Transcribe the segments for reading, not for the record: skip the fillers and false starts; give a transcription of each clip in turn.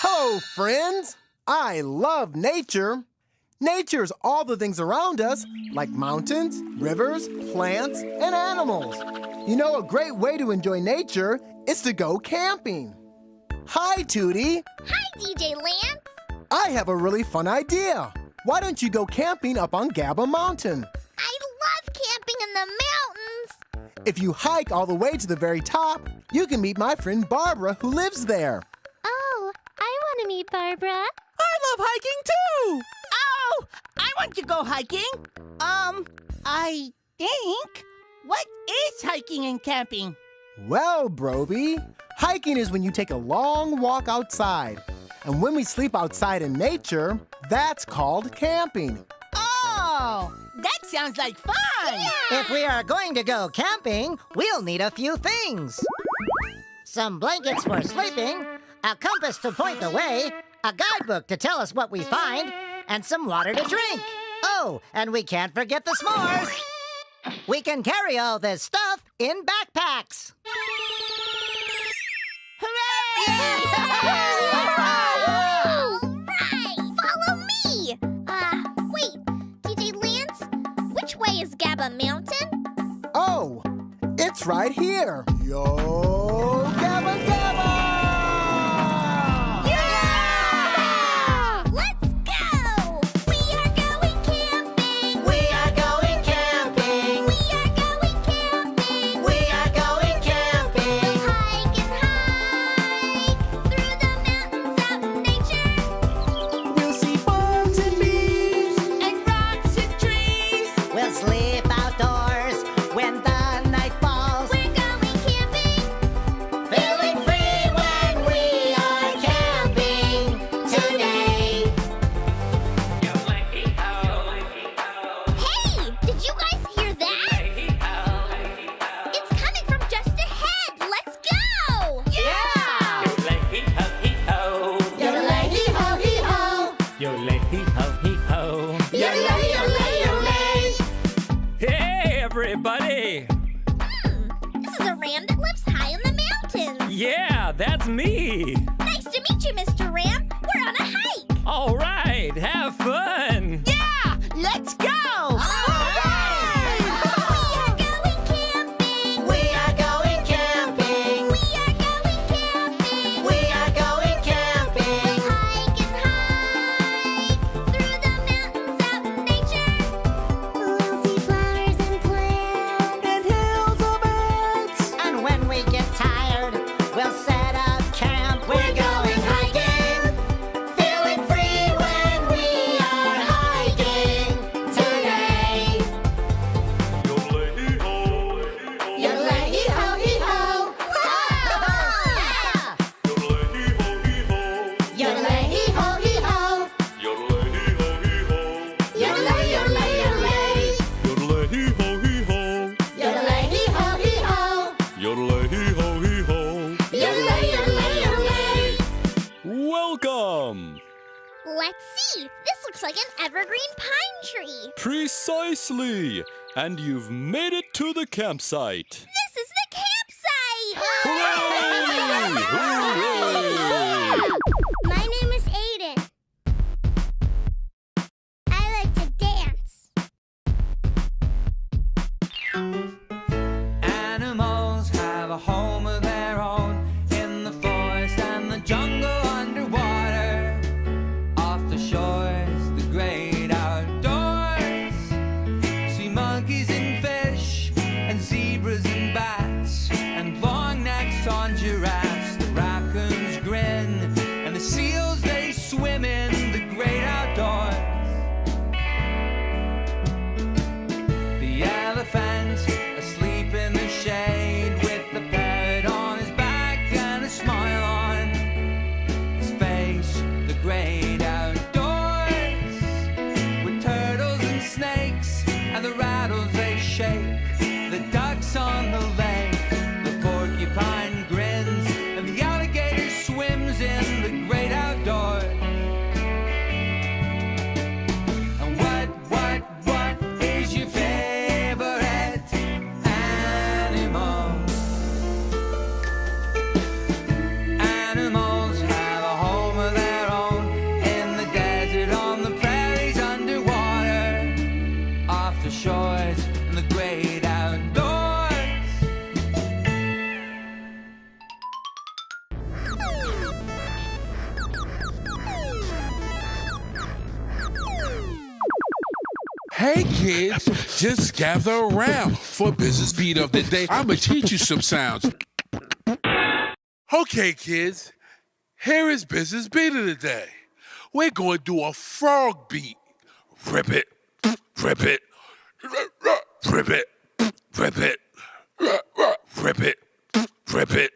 Hello, friends. I love nature. Nature's all the things around us, like mountains, rivers, plants, and animals. You know, a great way to enjoy nature is to go camping. Hi, Tootie. Hi, DJ Lance. I have a really fun idea. Why don't you go camping up on Gabba Mountain? I love camping in the mountains. If you hike all the way to the very top, you can meet my friend Barbara, who lives there. Oh, I want to meet Barbara. I love hiking too! Oh, I want to go hiking. I think. What is hiking and camping? Well, Broby, hiking is when you take a long walk outside. And when we sleep outside in nature, that's called camping. Oh, that sounds like fun. Yeah. If we are going to go camping, we'll need a few things. Some blankets for sleeping, a compass to point the way, a guidebook to tell us what we find, and some water to drink. Oh, and we can't forget the s'mores. We can carry all this stuff in backpacks. All right, follow me. Wait, DJ Lance, which way is Gabba Mountain? Oh, it's right here. Yo Gabba Gabba! Yeah! Let's go! We are going camping. We are going camping. We are going camping. We are going camping. Hike and hike through the mountains out in nature. We'll see bugs and bees. And rocks and trees. We'll sleep outdoors when the night falls. We're going camping. Feeling free when we are camping today. Hey, did you guys hear that? It's coming from just ahead. Let's go! Yeah! Yodelay-hee-ho. Yodelay-hee-ho-hee-ho. Yodelay-hee-ho-hee-ho. Yodelay-yodelay-yodelay. Hey, everybody! This is a ram that lives high in the mountains. Yeah, that's me! Nice to meet you, Mr. Ram. We're on a hike. All right, have fun! Yeah, let's go. We are going camping. We are going camping. We are going camping. We are going camping. Hike and hike through the mountains out in nature. We'll see flowers and plants And hills of beds. And when we get tired, we'll set up camp. We're going hiking. Feeling free when we are hiking today. Yodelay-hee-ho-hee-ho. Yodelay-hee-ho-hee-ho. Yodelay-yodelay-yodelay. Yodelay-hee-ho-hee-ho. Yodelay-yodelay-yodelay. Welcome! Let's see. This looks like an evergreen pine tree. Precisely! And you've made it to the campsite! This is the campsite. Hooray! Hooray! My name is Aiden. I like to dance. Animals have a home of their own in the forest and the jungle underwater, off the shores, the great outdoors. See monkeys and fish and zebras and bats and long necks on giraffes. The raccoons grin and the Hey kids, just gather around for business beat of the day. I'ma teach you some sounds. Okay kids, here is business beat of the day. We're going to do a frog beat. Rip it, rip it, rip it, rip it, rip it, rip it,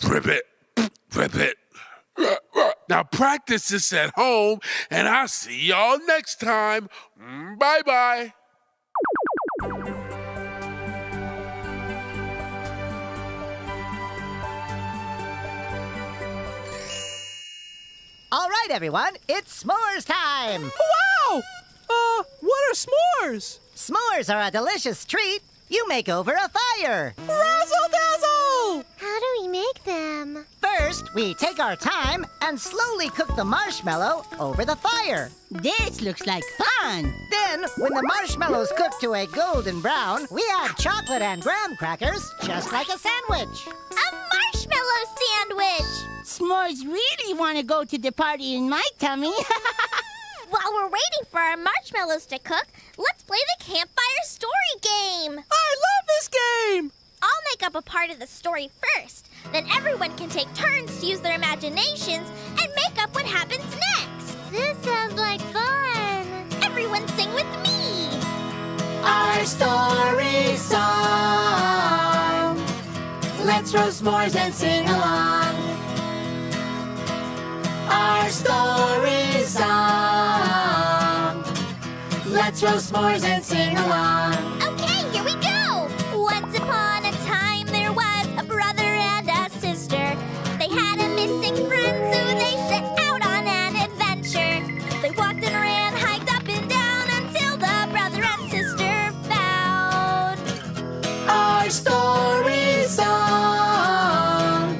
rip it, rip it. Now practice this at home, and I'll see y'all next time. Bye-bye. All right, everyone, it's s'mores time. Wow! What are s'mores? S'mores are a delicious treat you make over a fire. Razzle dazzle! How do we make them? First, we take our time and slowly cook the marshmallow over the fire. This looks like fun. Then, when the marshmallows cook to a golden brown, we add chocolate and graham crackers, just like a sandwich. A marshmallow sandwich! S'mores really want to go to the party in my tummy. While we're waiting for our marshmallows to cook, let's play the campfire story game. I love this game! I'll make up a part of the story first. Then everyone can take turns to use their imaginations and make up what happens next. This sounds like fun. Everyone sing with me. Our story song. Let's roast s'mores and sing along. Our story song. Let's roast s'mores and sing along. Okay, here we go. Once upon a time, there was a brother and a sister. They had a missing friend, so they set out on an adventure. They walked and ran, hiked up and down until the brother and sister found Our story song.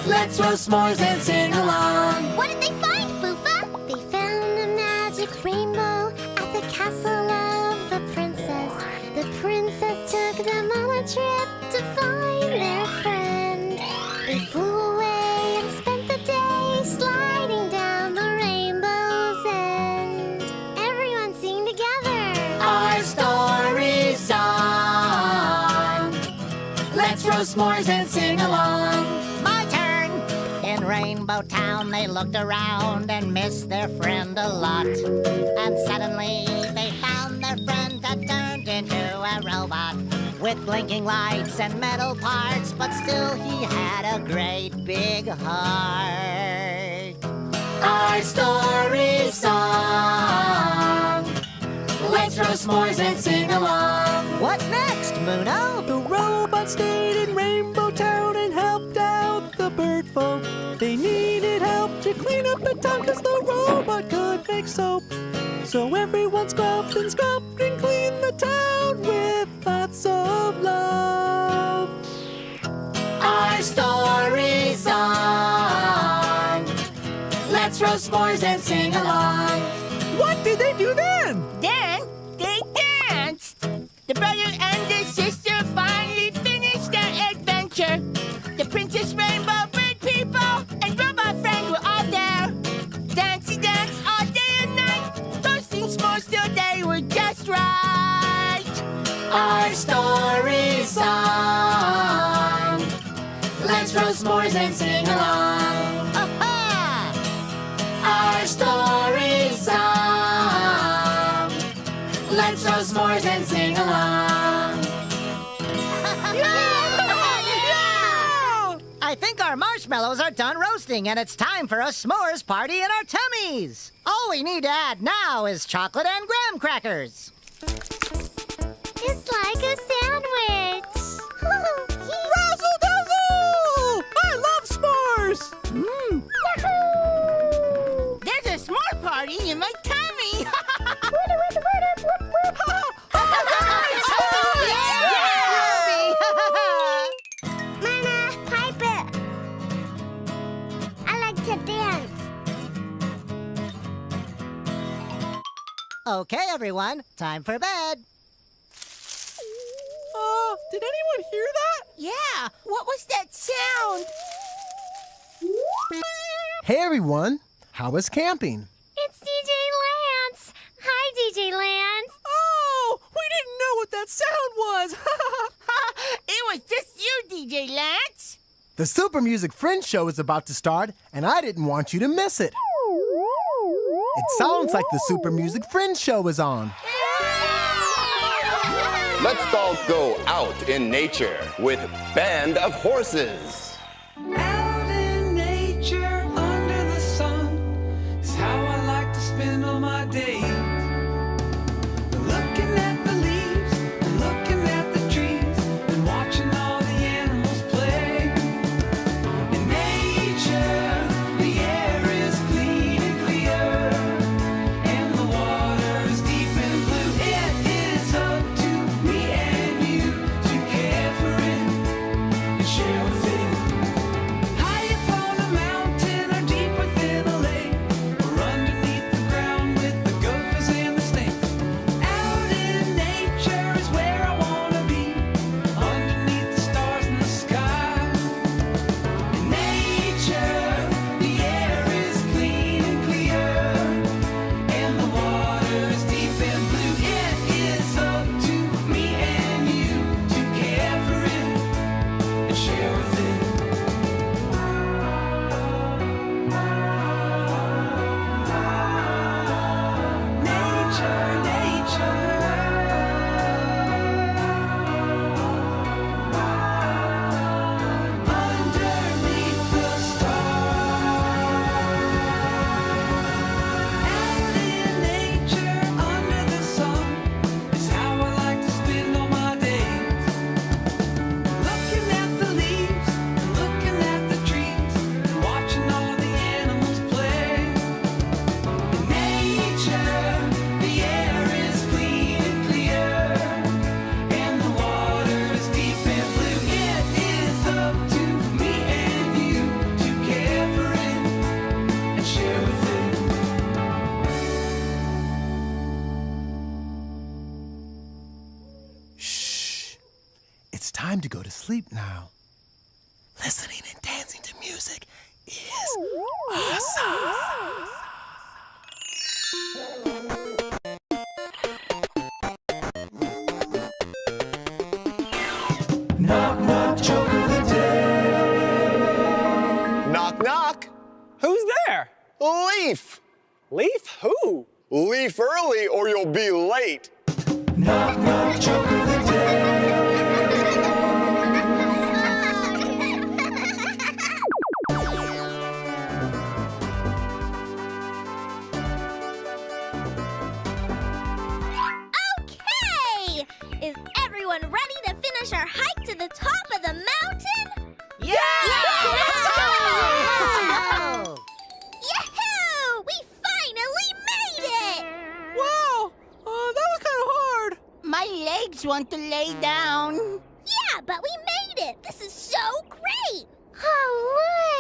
Let's roast s'mores and sing along. What did they find, Fufa? They found a magic rainbow at the castle of the princess. The princess took them on a trip to find their friend. They flew away and spent the day sliding down the rainbow's end. Everyone sing together. Our story song. Let's roast s'mores and sing along. My turn! In Rainbow Town, they looked around and missed their friend a lot. And suddenly, they found their friend that turned into a robot. With blinking lights and metal parts, but still he had a great big heart. Our story song. Let's roast s'mores and sing along. What next, Muno? The robot stayed in Rainbow Town and helped out the bird folk. They needed help to clean up the town because the robot could make soap. So everyone scrubbed and cleaned the town with lots of love. Our story song. Let's roast s'mores and sing along. What did they do then? Then they danced. The brother and the sister finally finished their adventure. The Princess Rainbow, Bird People, and Robot Friend were all there. Dancey dance all day and night. Roasting s'mores till they were just right. Our story song. Let's roast s'mores and sing along. Ha-ha! Our story song. Let's roast s'mores and sing along. I think our marshmallows are done roasting, and it's time for a s'mores party in our tummies. All we need to add now is chocolate and graham crackers. It's like a sandwich. Razzle dazzle! I love s'mores! There's a s'more party in my tummy. Mana, Piper. I like to dance. Okay, everyone, time for bed. Did anyone hear that? Yeah, what was that sound? Hey everyone, how was camping? It's DJ Lance. Hi, DJ Lance. that sound was? It was just you, DJ Lance. The Super Music Friends show is about to start, and I didn't want you to miss it. It sounds like the Super Music Friends show is on. Let's all go out in nature with Band of Horses. Out in nature under the sun is how I like to spend all my days. Looking at the leaves and looking at the trees and watching all the animals play. In nature, the air is clean and clear, and the water is deep and blue. It is up to me and you to care for it and share with it. High upon a mountain or deep within a lake, or underneath the ground with the gophers and the snakes. Out in nature is where I wanna be, underneath the stars in the sky. In nature, the air is clean and clear, and the water is deep and blue. It is up to me and you to care for it and share with it. Nature, underneath the stars. Out in nature, under the sun, is how I like to spend all my days. Looking at the leaves, and looking at the trees, and watching all the animals play. In nature, the air is clean and clear, and the water is deep and blue. It is up to me and you to care for it and share with it. Shh. It's time to go to sleep now. Listening and dancing to music is awesome. Knock, knock, joke of the day. Knock, knock. Who's there? Leaf. Leaf? Who? Leave early or you'll be late. Knock, knock, joke of the day. Okay! Is everyone ready to finish our hike to the top of the mountain? Yeah! Let's go! Yahoo! We finally made it! Wow, that was kind of hard. My legs want to lay down. Yeah, but we made it! This is so great! Oh,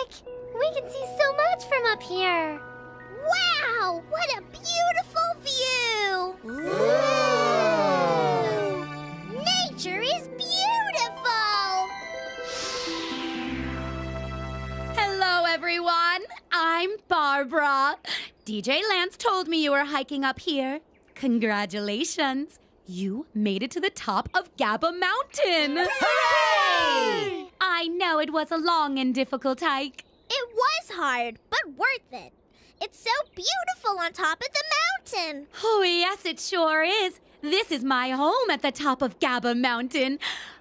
look! We can see so much from up here. Wow! What a beautiful view! Ooh. Nature is beautiful! Hello, everyone. I'm Barbara. DJ Lance told me you were hiking up here. Congratulations. You made it to the top of Gabba Mountain. Hooray! I know it was a long and difficult hike. It was hard, but worth it. It's so beautiful on top of the mountain. Oh, yes, it sure is. This is my home at the top of Gabba Mountain.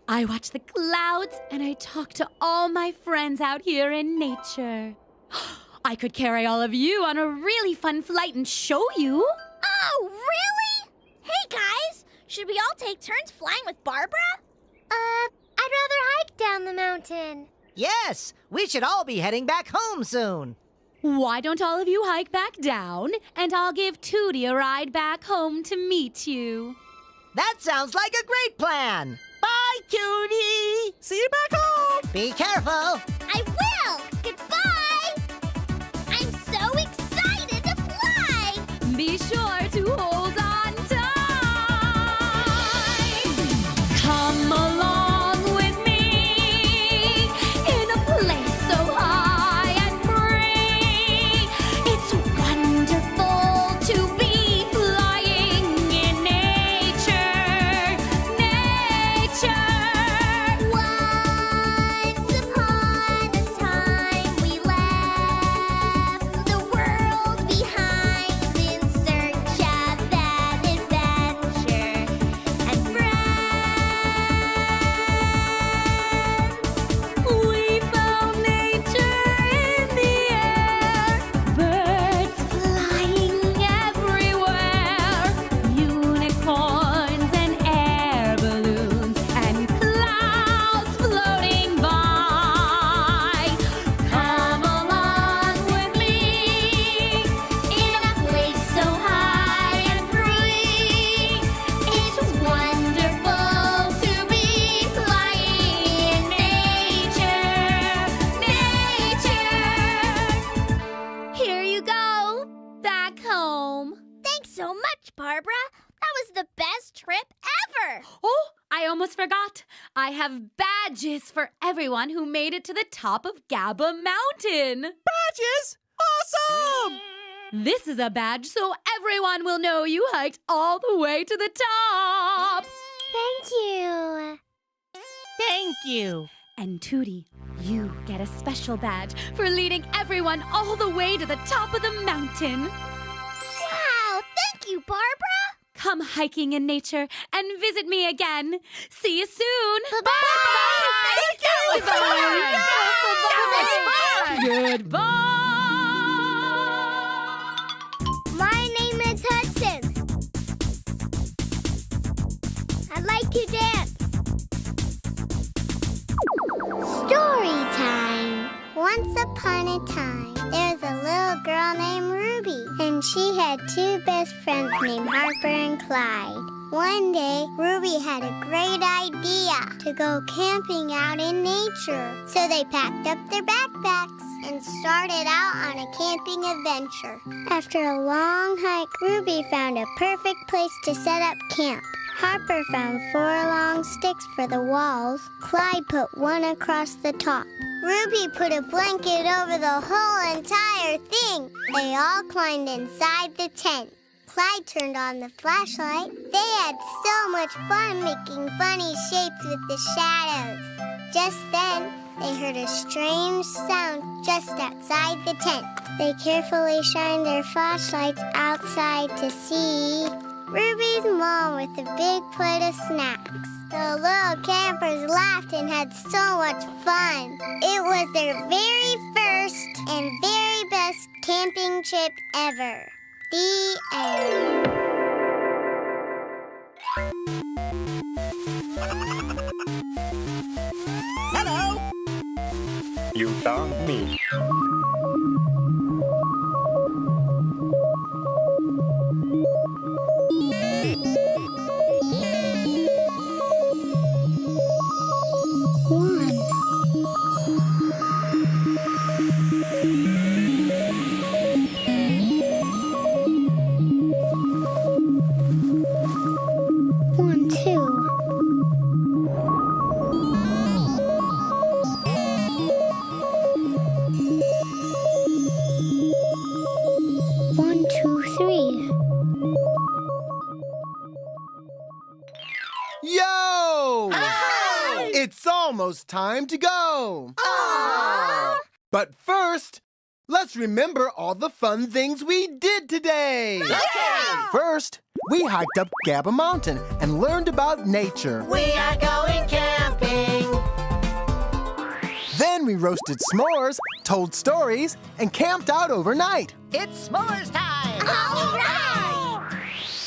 I watch the clouds and I talk to all my friends out here in nature. I could carry all of you on a really fun flight and show you. Oh, really? Hey, guys, should we all take turns flying with Barbara? I'd rather hike down the mountain. Yes, we should all be heading back home soon. Why don't all of you hike back down, and I'll give Tootie a ride back home to meet you. That sounds like a great plan. Bye, Tootie. See you back home. Be careful. I will. Goodbye. I'm so excited to fly. Be sure to hold on tight. Come along with me in a place so high and free. It's wonderful to be flying in nature. so much, Barbara. That was the best trip ever. Oh, I almost forgot. I have badges for everyone who made it to the top of Gabba Mountain. Badges? Awesome! This is a badge so everyone will know you hiked all the way to the top. Thank you. Thank you. And Tootie, you get a special badge for leading everyone all the way to the top of the mountain. Wow, thank you, Barbara. Come hiking in nature and visit me again. See you soon. Bye-bye. Thank you. Goodbye. My name is Hudson. I like to dance. Storytime. Once upon a time, there was a little girl named Ruby, and she had two best friends named Harper and Clyde. One day, Ruby had a great idea to go camping out in nature. So they packed up their backpacks and started out on a camping adventure. After a long hike, Ruby found a perfect place to set up camp. Harper found 4 long sticks for the walls. Clyde put one across the top. Ruby put a blanket over the whole entire thing. They all climbed inside the tent. Clyde turned on the flashlight. They had so much fun making funny shapes with the shadows. Just then, they heard a strange sound just outside the tent. They carefully shined their flashlights outside to see Ruby's mom with a big plate of snacks. The little campers laughed and had so much fun. It was their very first and very best camping trip ever. The end. Hello. You found me. Yo! Hi! It's almost time to go. Aww! But first, let's remember all the fun things we did today. Yeah! First, we hiked up Gabba Mountain and learned about nature. We are going camping. Then we roasted s'mores, told stories, and camped out overnight. It's s'mores time. All right!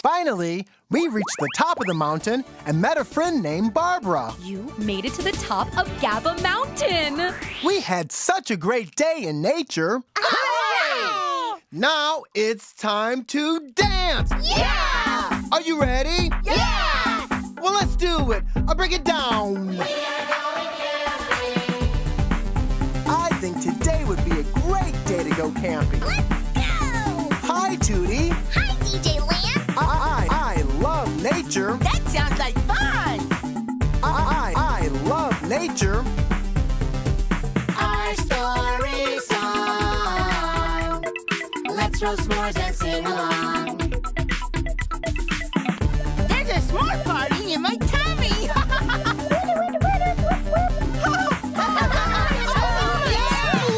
Finally, we reached the top of the mountain and met a friend named Barbara. You made it to the top of Gabba Mountain. We had such a great day in nature. Hooray! Now it's time to dance. Yeah! Are you ready? Yeah! Well, let's do it. I'll break it down. I think today would be a great day to go camping. Let's go! Hi, Tootie. Hi, DJ Lamb. I love nature. That sounds like fun. I love nature. Our story song. Let's roast s'mores and sing along. There's a s'more party in my tummy.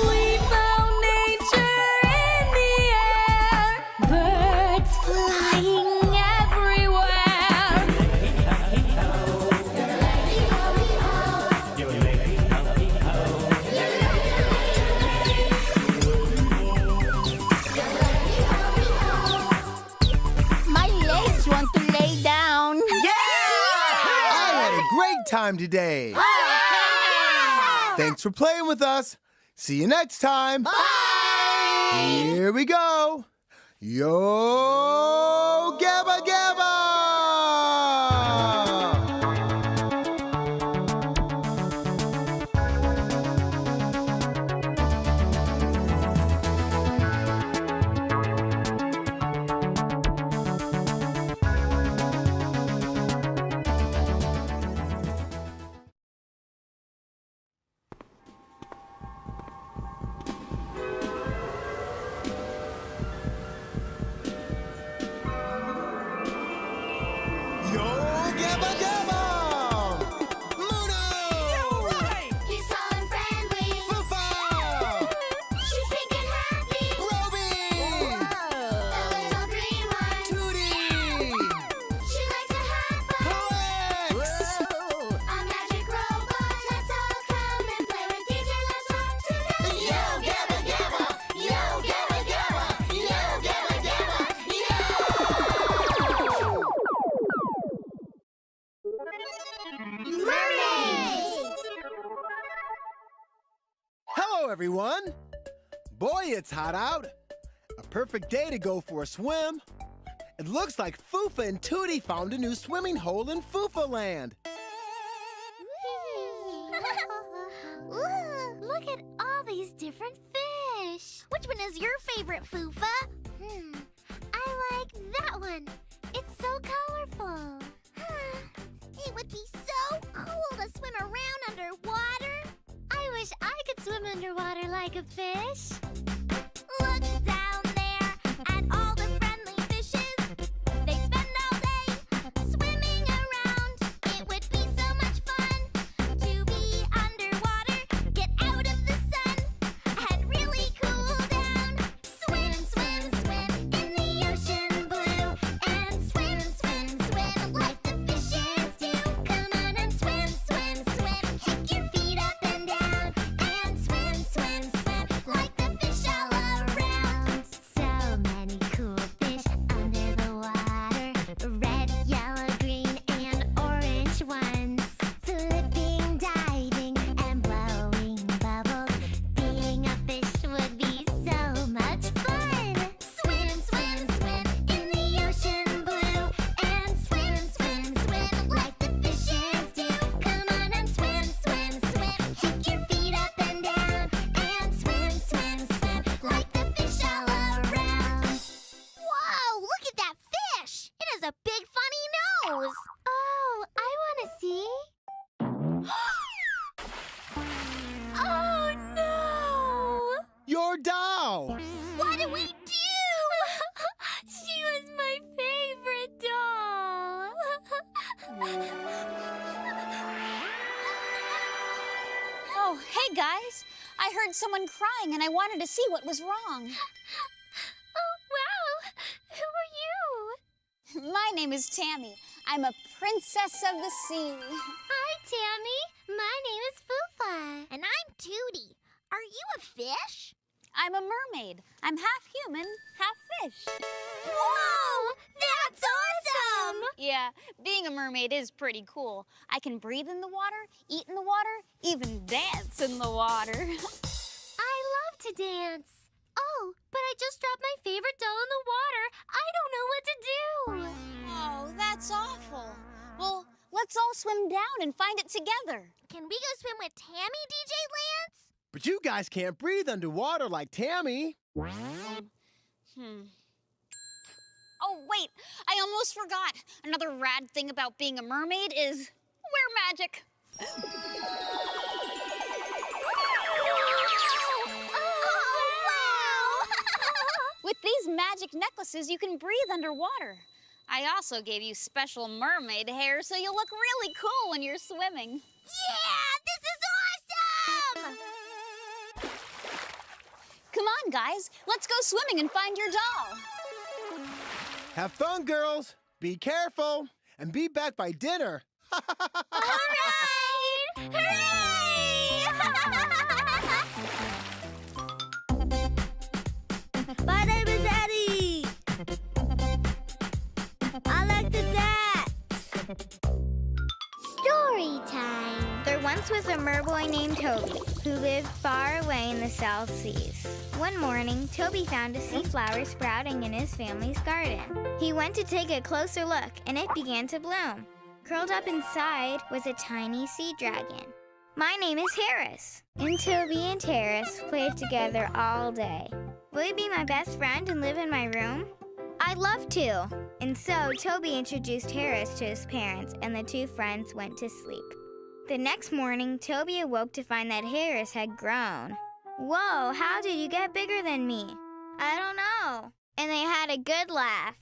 We found nature in the air. Birds flying everywhere. My legs want to lay down. I had a great time today. Thanks for playing with us. See you next time. Bye! Here we go. Yo Gabba Gabba! everyone. Boy, it's hot out. A perfect day to go for a swim. It looks like Foofa and Tootie found a new swimming hole in Foofa Land. Ooh, look at all these different fish. Which one is your favorite, Foofa? I like that one. It's so colorful. It would be so cool to swim around underwater. I wish I could swim underwater like a fish. Look down there at all the friendly fishes. They spend all day swimming around. It would be so much fun to be underwater, get out of the sun, and really cool down. Swim, swim, swim in the ocean blue, and swim, swim, swim like the fishes do. Come on and swim, swim, swim. Kick your feet up and down, and swim, swim, swim like the fish all around. So many cool fish under the water. Red, yellow, green, and orange ones. Flipping, diving, and blowing bubbles. Being a fish would be so much fun. Swim, swim, swim in the ocean blue, and swim, swim, swim like the fishes do. Come on and swim, swim, swim. Kick your feet up and down, and swim, swim, swim like the fish all around. Whoa, look at that fish! It has a big funny nose. Oh, I want to see. Oh no! Your doll! What do we do? She was my favorite doll. Oh, hey guys. I heard someone crying and I wanted to see what was wrong. Oh, wow. Who are you? My name is Tammy. I'm a princess of the sea. Hi, Tammy. My name is Foofa. And I'm Tootie. Are you a fish? I'm a mermaid. I'm half human, half fish. Whoa! That's awesome! Yeah, being a mermaid is pretty cool. I can breathe in the water, eat in the water, even dance in the water. I love to dance. Oh, but I just dropped my favorite doll in the water. I don't know what to do. Oh, that's awful. Well, let's all swim down and find it together. Can we go swim with Tammy, DJ Lance? But you guys can't breathe underwater like Tammy. Oh, wait, I almost forgot. Another rad thing about being a mermaid is wear magic. With these magic necklaces, you can breathe underwater. I also gave you special mermaid hair so you'll look really cool when you're swimming. Yeah, this is awesome! Come on, guys. Let's go swimming and find your doll. Have fun, girls. Be careful. And be back by dinner. All right! Hooray! My name is Eddie. I like to dance. Story time. There once was a merboy named Toby who lived far away in the South Seas. One morning, Toby found a sea flower sprouting in his family's garden. He went to take a closer look, and it began to bloom. Curled up inside was a tiny sea dragon. My name is Harris, and Toby and Harris played together all day. Will you be my best friend and live in my room? I'd love to. And so Toby introduced Harris to his parents, and the two friends went to sleep. The next morning, Toby awoke to find that Harris had grown. Whoa, how did you get bigger than me? I don't know. And they had a good laugh.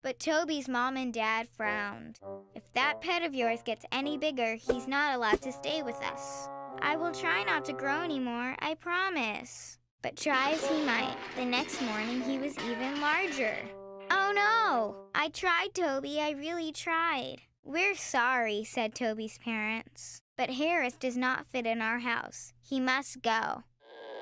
But Toby's mom and dad frowned. If that pet of yours gets any bigger, he's not allowed to stay with us. I will try not to grow anymore, I promise. But try as he might, the next morning he was even larger. Oh no! I tried, Toby, I really tried. We're sorry, said Toby's parents. But Harris does not fit in our house. He must go.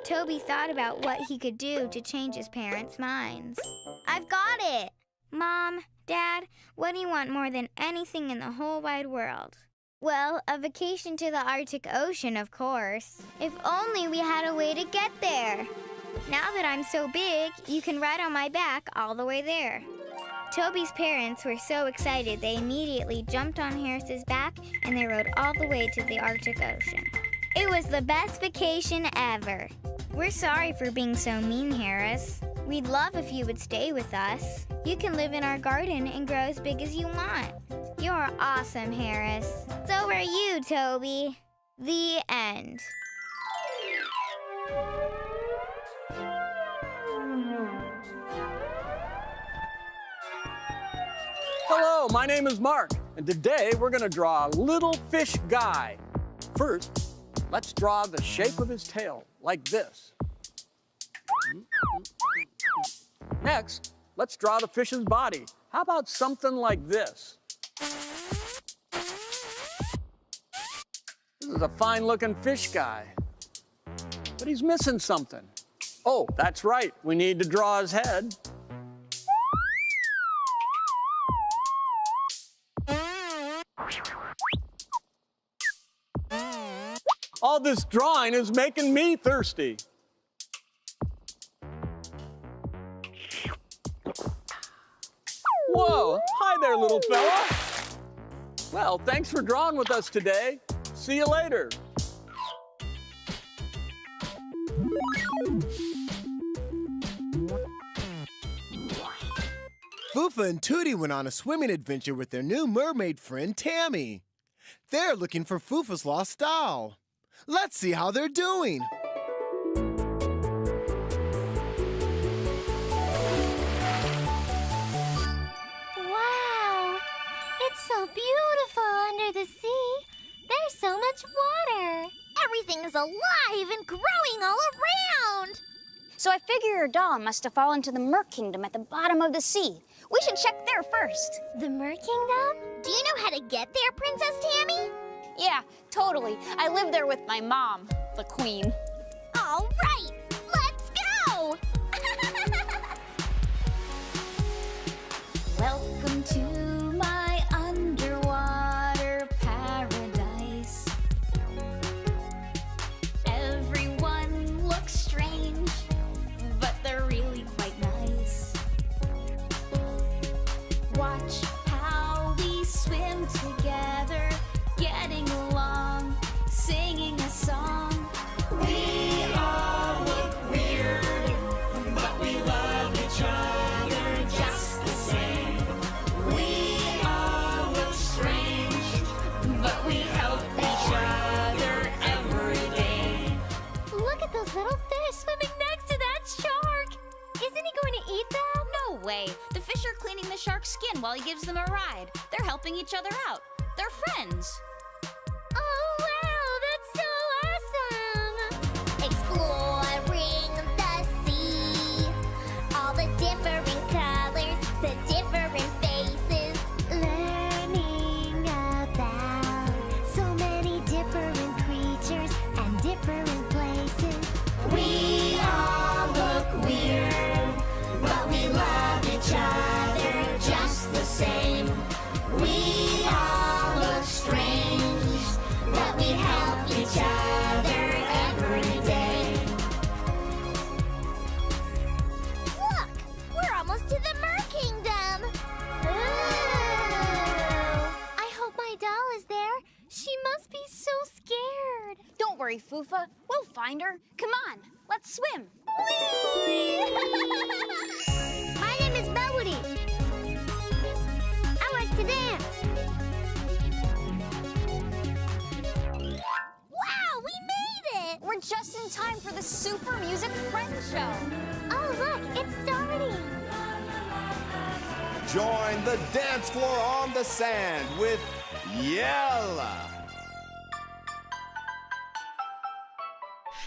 Toby thought about what he could do to change his parents' minds. I've got it! Mom, Dad, what do you want more than anything in the whole wide world? Well, a vacation to the Arctic Ocean, of course. If only we had a way to get there. Now that I'm so big, you can ride on my back all the way there. Toby's parents were so excited they immediately jumped on Harris's back and they rode all the way to the Arctic Ocean. It was the best vacation ever. We're sorry for being so mean, Harris. We'd love if you would stay with us. You can live in our garden and grow as big as you want. You're awesome, Harris. So are you, Toby. The end. Hello, my name is Mark, and today we're going to draw a little fish guy. First, let's draw the shape of his tail, like this. Next, let's draw the fish's body. How about something like this? This is a fine-looking fish guy, but he's missing something. Oh, that's right, we need to draw his head. All this drawing is making me thirsty. Whoa, hi there, little fella. Well, thanks for drawing with us today. See you later. Foofa and Tootie went on a swimming adventure with their new mermaid friend, Tammy. They're looking for Foofa's lost doll. Let's see how they're doing. Wow! It's so beautiful under the sea. There's so much water. Everything is alive and growing all around. So I figure your doll must have fallen to the Merc Kingdom at the bottom of the sea. We should check there first. The Mer Kingdom? Do you know how to get there, Princess Tammy? Yeah, totally. I live there with my mom, the Queen. All right, let's go! Welcome to my underwater paradise. Everyone looks strange, but they're really quite nice. Watch how we swim together, getting along, singing a song. We all look weird, but we love each other just the same. We all look strange, but we help each other every day. Look at those little fish swimming next to that shark. Isn't he going to eat them? No way. The fish are cleaning the shark's skin while he gives them a ride. They're helping each other out. They're friends. Oh, wow, that's so awesome! Exploring the sea, all the different colors, the different faces, learning about so many different creatures and different places. We all look weird, but we love each other just the same. We all look strange, but we help each other every day. Look, we're almost to the Mer Kingdom. I hope my doll is there. She must be so scared. Don't worry, Foofa. We'll find her. Come on, let's swim. My name is Melody. I like to dance. Wow, we made it! We're just in time for the Super Music Friends Show. Oh, look, it's starting. Join the dance floor on the sand with Yella.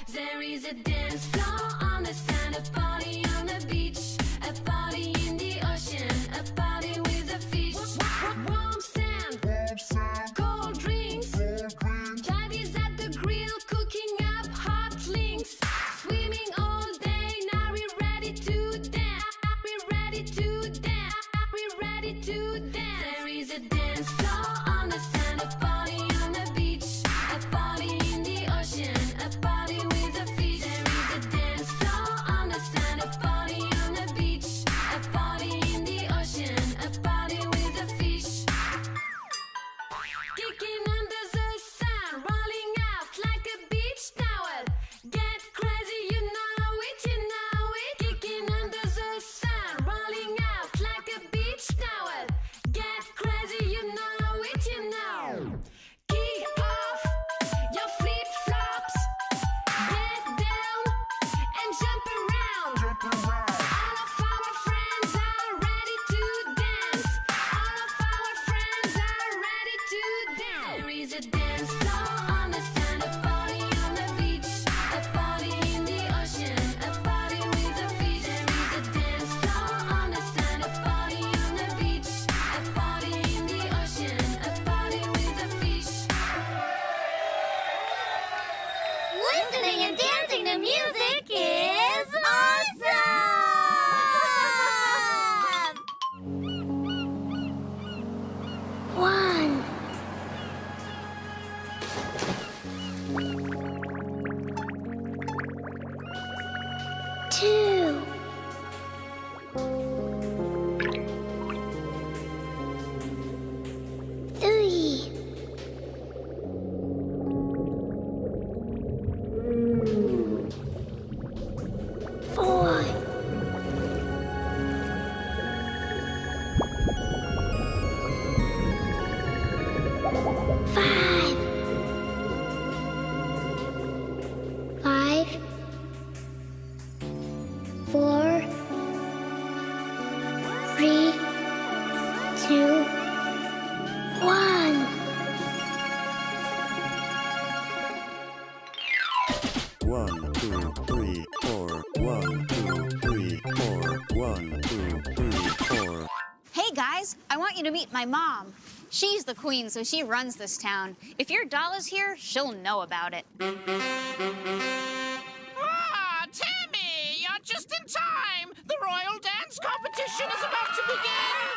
There is a dance floor on the sand, a party on the beach, a party in the ocean, a party with a fish. Warm sand, cold drinks. Clyde is at the grill cooking up hot links. Swimming all day, now we're ready to dance. We're ready to dance. We're ready to dance. There is a dance floor on the sand, a party on Mermaids, I want you to meet my mom. She's the queen, so she runs this town. If your doll is here, she'll know about it. Ah, Tammy, you're just in time. The royal dance competition is about to begin.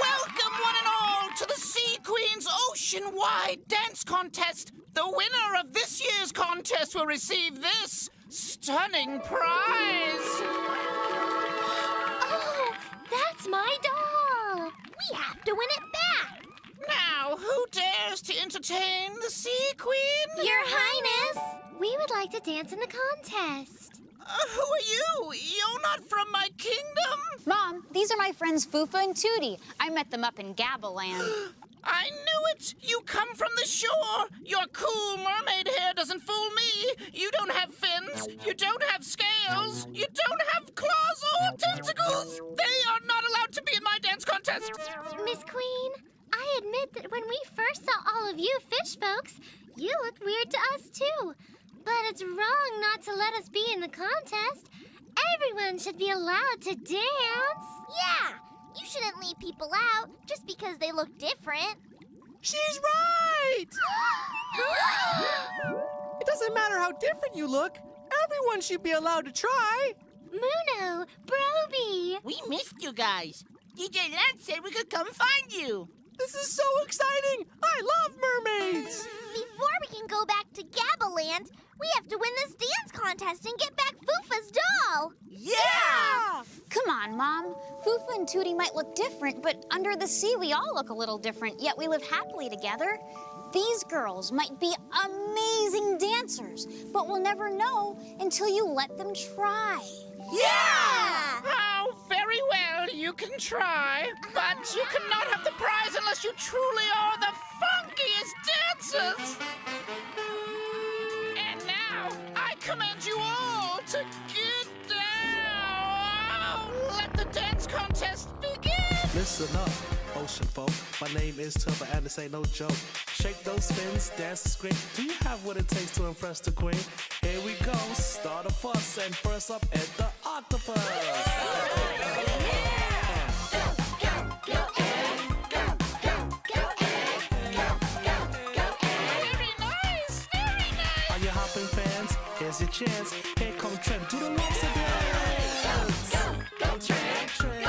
Welcome, one and all, to the Sea Queen's ocean-wide dance contest. The winner of this year's contest will receive this stunning prize. Oh, that's my doll. We have to win it back. Now, who dares to entertain the Sea Queen? Your Highness, we would like to dance in the contest. Who are you? You're not from my kingdom. Mom, these are my friends Fufa and Tootie. I met them up in Gabba Land. I knew it! You come from the shore! Your cool mermaid hair doesn't fool me! You don't have fins! You don't have scales! You don't have claws or tentacles! They are not allowed to be in my dance contest! Miss Queen, I admit that when we first saw all of you fish folks, you looked weird to us too. But it's wrong not to let us be in the contest. Everyone should be allowed to dance. Yeah! You shouldn't leave people out just because they look different. She's right! It doesn't matter how different you look. Everyone should be allowed to try. Muno, Broby. We missed you guys. DJ Lance said we could come find you. This is so exciting! I love mermaids! Before we can go back to Gabba Land, we have to win this dance contest and get back Fufa's doll. Yeah! Come on, Mom. Fufa and Tootie might look different, but under the sea we all look a little different, yet we live happily together. These girls might be amazing dancers, but we'll never know until you let them try. Yeah! Oh, very well, you can try, but you cannot have the prize unless you truly are the funkiest dancers! And now, I command you all to get down! Let the dance contest begin! Listen up, ocean folk. My name is Toby, and this ain't no joke. Shake those fins, dance and scream. Do you have what it takes to impress the queen? Here we go, start a fuss, and first up at the octopus. Are you hopping fans? Here's your chance. Here come Trent, do the lobster dance. Go Trent, Trent.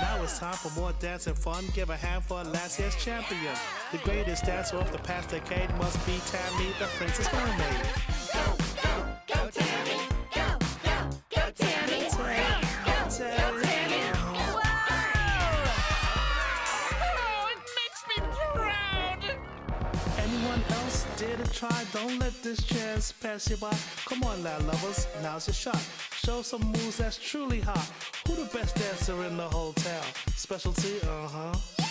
Now it's time for more dance and fun. Give a hand for last year's champion. The greatest dancer of the past decade must be Tammy, the Princess Mermaid. Go Tammy, go Tammy, Oh, it makes me proud! Anyone else dare to try? Don't let this chance pass you by. Come on, lad lovers, now's your shot. Show some moves that's truly hot. Who the best dancer in the whole town? Specialty, uh-huh. Yeah!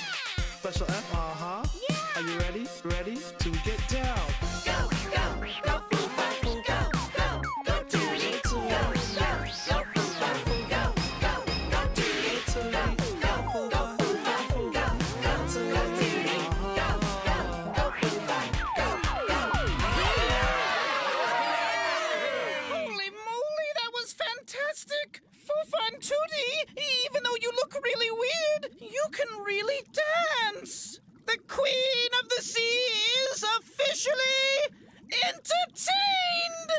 Special F, uh-huh. Yeah! Are you ready? Ready to get down? Go Fufa, go Tootie, go Fufa, go Tootie, go Fufa, go Tootie, go Fufa, go. Holy moly, that was fantastic! Fufa and Tootie, even though you look really weird, you can really dance! The Queen of the Sea is officially entertained!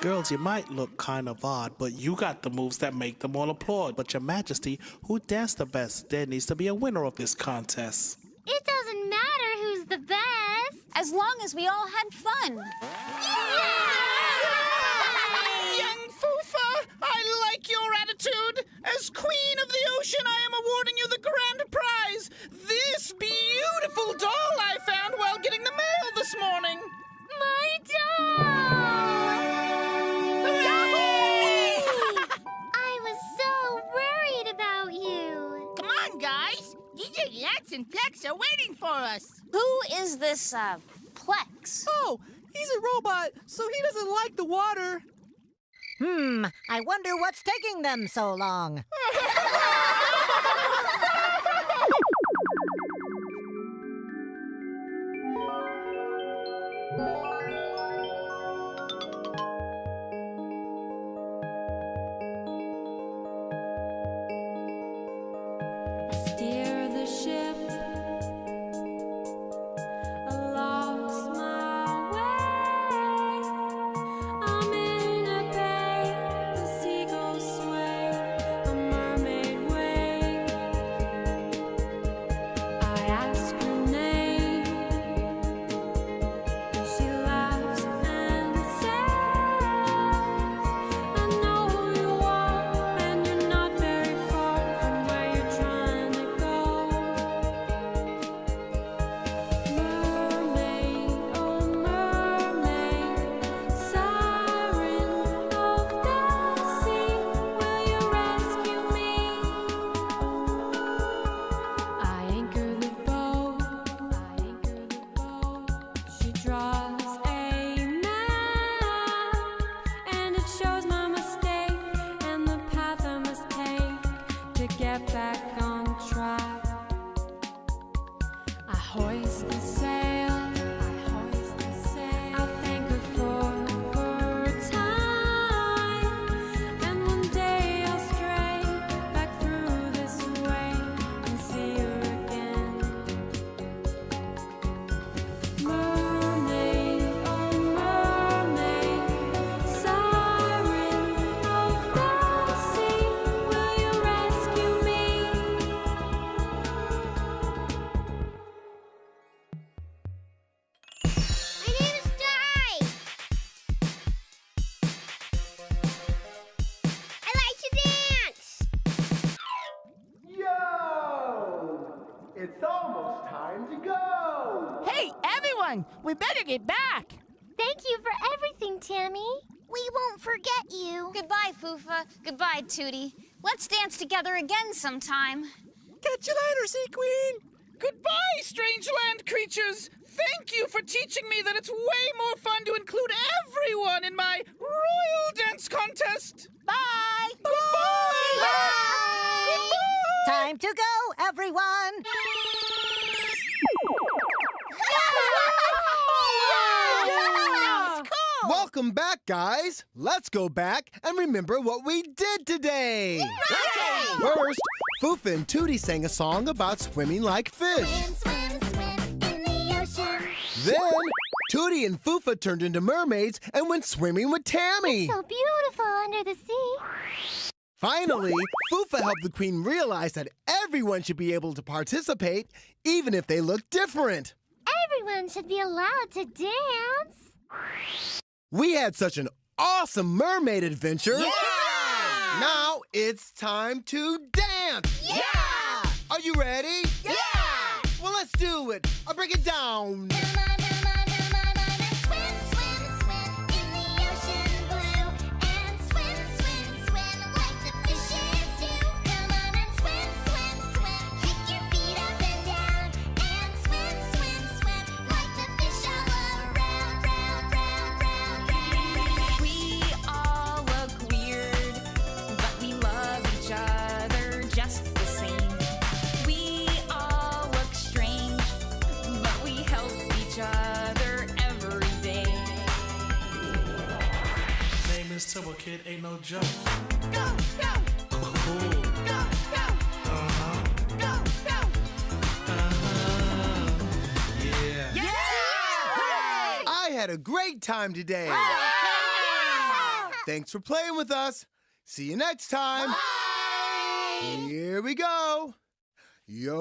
Girls, you might look kind of odd, but you got the moves that make them all applaud. But Your Majesty, who danced the best? There needs to be a winner of this contest. It doesn't matter who's the best. As long as we all had fun. Young Fufa, I like your attitude. As Queen of the Ocean, I am awarding you the grand prize. This beautiful doll I found while getting the mail this morning. My doll! I was so worried about you. Come on, guys. DJ Lats and Plex are waiting for us. Who is this, Plex? Oh, he's a robot, so he doesn't like the water. I wonder what's taking them so long. ask her name. She laughs and says, I know you are, and you're not very far from where you're trying to go. Mermaid, oh mermaid, siren of the sea, will you rescue me? I anchor the boat, she draws a map, and it shows my mistake and the path I must take to get back on track. I hoist the sail, I thank her for her time, and one day I'll stray back through this way and see her again. Mermaid, oh mermaid, siren of the sea, will you rescue me? My name is Di. I like to dance. Yo! It's almost time to go! Hey, everyone, we better get back. Thank you for everything, Tammy. We won't forget you. Goodbye, Foofa. Goodbye, Tootie. Let's dance together again sometime. Catch you later, Sea Queen. Goodbye, strange land creatures! Thank you for teaching me that it's way more fun to include everyone in my royal dance contest! Bye. Goodbye! Time to go, everyone! Welcome back, guys. Let's go back and remember what we did today. First, Foofa and Tootie sang a song about swimming like fish. Swim, swim in the ocean. Then, Tootie and Foofa turned into mermaids and went swimming with Tammy. So beautiful under the sea. Finally, Foofa helped the queen realize that everyone should be able to participate, even if they look different. Everyone should be allowed to dance. We had such an awesome mermaid adventure. Yeah! Now it's time to dance. Yeah! Are you ready? Yeah! Well, let's do it. I'll break it down. Come on, come on, come on, come on. Swim, swim, swim in the ocean blue. And swim, swim, swim like the fishes do. Come on and swim, swim, swim. Kick your feet up and down. And swim, swim, swim like the fish all around, round, round, round, round. We all look weird, but we love each other just the same. We all look strange, but we help each other every day. Name is Turbo Kid, ain't no joke. Go, go, Cool. go, go, Uh-huh. go, go. Yeah. Yeah! I had a great time today. Thanks for playing with us. See you next time. Bye! Here we go. Yo